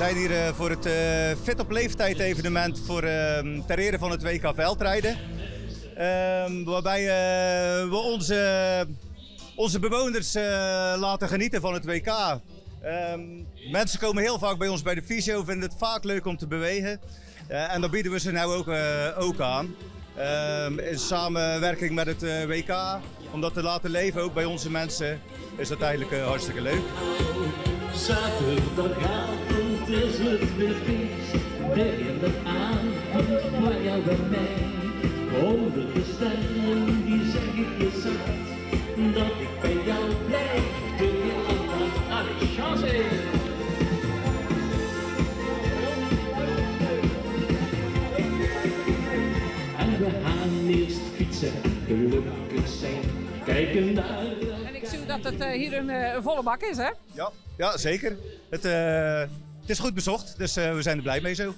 zijn hier voor het Fit op Leeftijd evenement ter ere van het WK veldrijden. Waarbij we onze bewoners laten genieten van het WK. Mensen komen heel vaak bij ons bij de fysio, vinden het vaak leuk om te bewegen. En dat bieden we ze nou ook aan. In samenwerking met het WK, om dat te laten leven ook bij onze mensen, is dat eigenlijk hartstikke leuk. Zaterdagavond is het weer feest, de hele avond voor jou en mij. Honderden stemmen die zeggen je zacht, dat ik bij jou blijf, de hele dag. Allez, chance! En we gaan eerst fietsen, gelukkig zijn, kijken naar... En ik zie dat het hier een volle bak is, hè? Ja, zeker. Het is goed bezocht, dus we zijn er blij mee zo.